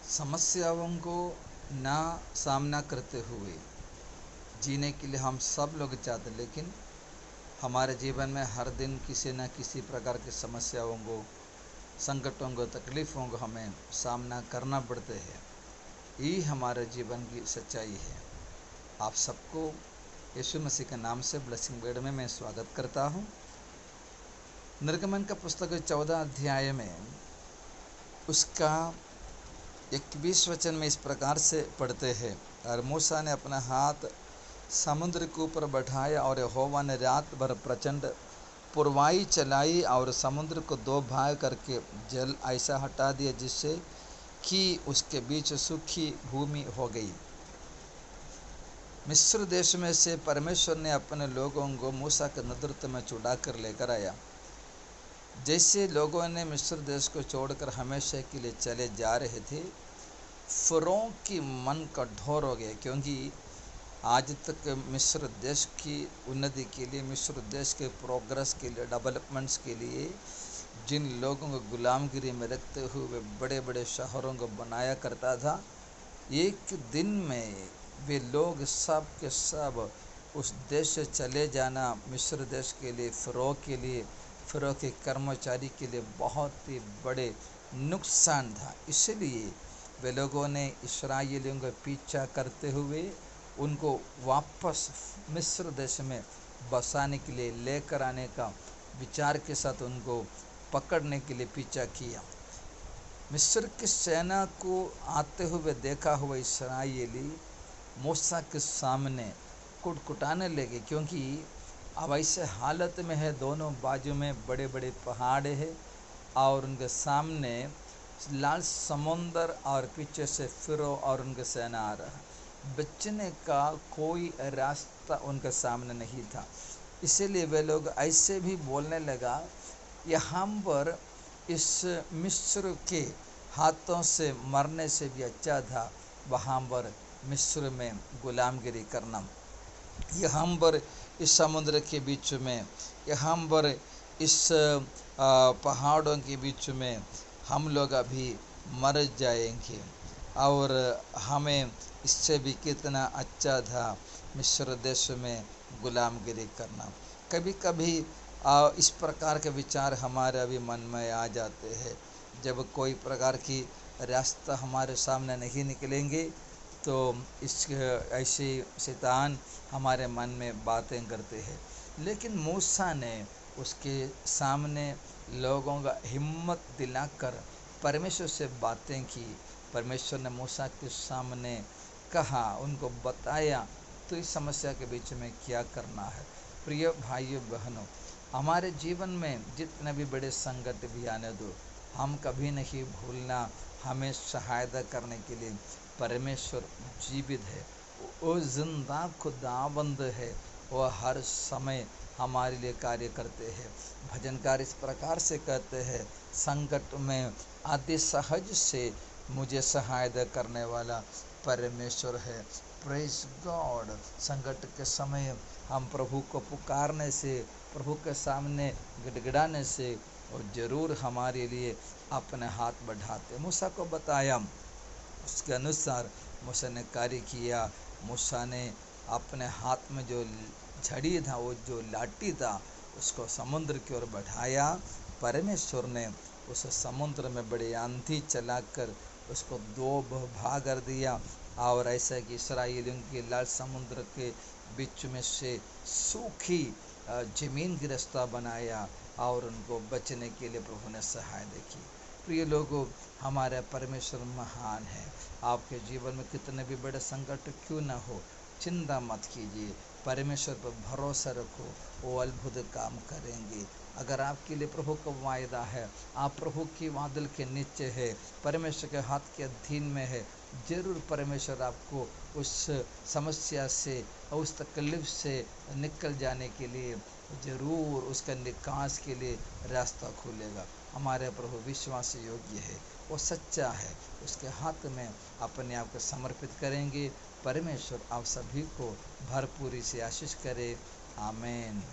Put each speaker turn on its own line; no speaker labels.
समस्याओं को ना सामना करते हुए जीने के लिए हम सब लोग चाहते हैं, लेकिन हमारे जीवन में हर दिन किसी न किसी प्रकार की समस्याओं को, संकटों को, तकलीफ़ों को हमें सामना करना पड़ते हैं। यही हमारे जीवन की सच्चाई है। आप सबको यीशु मसीह के नाम से ब्लेसिंग वर्ड में मैं स्वागत करता हूँ। निर्गमन का पुस्तक 14 अध्याय में उसका 21 वचन में इस प्रकार से पढ़ते हैं, और मूसा ने अपना हाथ समुद्र के ऊपर बढ़ाया और यहोवा ने रात भर प्रचंड पुरवाई चलाई और समुद्र को दो भाग करके जल ऐसा हटा दिया जिससे कि उसके बीच सूखी भूमि हो गई। मिस्र देश में से परमेश्वर ने अपने लोगों को मूसा के नेतृत्व में छुड़ा कर लेकर आया। जैसे लोगों ने मिस्र देश को छोड़कर हमेशा के लिए चले जा रहे थे, फ़िरौन की मन कठोर हो गया, क्योंकि आज तक मिस्र देश की उन्नति के लिए, मिस्र देश के प्रोग्रेस के लिए, डेवलपमेंट्स के लिए जिन लोगों को गुलामगिरी में रखते हुए बड़े बड़े शहरों को बनाया करता था, एक दिन में वे लोग सब के सब उस देश से चले जाना मिस्र देश के लिए, फ़िरौन के लिए, फ़िरौन के कर्मचारी के लिए बहुत ही बड़े नुकसान था। इसलिए वे लोगों ने इस्राएलियों का पीछा करते हुए उनको वापस मिस्र देश में बसाने के लिए लेकर आने का विचार के साथ उनको पकड़ने के लिए पीछा किया। मिस्र की सेना को आते हुए देखा हुआ इस्राएली मूसा के सामने कुटकुटाने लगे, क्योंकि अब ऐसे हालत में है, दोनों बाजू में बड़े बड़े पहाड़ है और उनके सामने लाल समुंदर और पीछे से फ़िरौन और उनके सेना आ रहा है। बचने का कोई रास्ता उनके सामने नहीं था। इसीलिए वे लोग ऐसे भी बोलने लगा, यहाँ पर इस मिस्र के हाथों से मरने से भी अच्छा था वहाँ पर मिस्र में गुलामगिरी करना। यहाँ पर इस समुद्र के बीच में, यहाँ पर इस पहाड़ों के बीच में हम लोग अभी मर जाएंगे, और हमें इससे भी कितना अच्छा था मिस्र देश में गुलामगिरी करना। कभी कभी इस प्रकार के विचार हमारे अभी मन में आ जाते हैं। जब कोई प्रकार की रास्ता हमारे सामने नहीं निकलेंगे तो इस ऐसे शैतान हमारे मन में बातें करते हैं। लेकिन मूसा ने उसके सामने लोगों का हिम्मत दिलाकर परमेश्वर से बातें की। परमेश्वर ने मूसा के सामने कहा, उनको बताया तो इस समस्या के बीच में क्या करना है। प्रिय भाइयों बहनों, हमारे जीवन में जितने भी बड़े संकट भी आने दो, हम कभी नहीं भूलना हमें सहायता करने के लिए परमेश्वर जीवित है। वो जिंदा खुदाबंद है, वो हर समय हमारे लिए कार्य करते हैं। भजनकार इस प्रकार से कहते हैं, संकट में अति सहज से मुझे सहायता करने वाला परमेश्वर है। Praise God. संकट के समय हम प्रभु को पुकारने से, प्रभु के सामने गिड़गिड़ाने से और ज़रूर हमारे लिए अपने हाथ बढ़ाते। मूसा को बताया, उसके अनुसार मूसा ने कार्य किया। मूसा ने अपने हाथ में जो झड़ी था, वो जो लाठी था, उसको समुद्र की ओर बढ़ाया। परमेश्वर ने उस समुद्र में बड़ी आंधी चलाकर उसको दो भाग कर दिया, और ऐसा कि इस्राएलियों के लाल समुद्र के बीच में से सूखी जमीन की रास्ता बनाया, और उनको बचने के लिए प्रभु ने सहायता की। प्रिय लोगों, हमारा परमेश्वर महान है। आपके जीवन में कितने भी बड़े संकट क्यों ना हो, चिंता मत कीजिए, परमेश्वर पर भरोसा रखो, वो अद्भुत काम करेंगे। अगर आपके लिए प्रभु का वायदा है, आप प्रभु की बादल के नीचे है, परमेश्वर के हाथ के अधीन में है, ज़रूर परमेश्वर आपको उस समस्या से, उस तकलीफ से निकल जाने के लिए, ज़रूर उसका निकास के लिए रास्ता खोलेगा। हमारे प्रभु विश्वास योग्य है, वो सच्चा है। उसके हाथ में अपने आप को समर्पित करेंगे। परमेश्वर आप सभी को भरपूरी से आशीष करे। आमीन।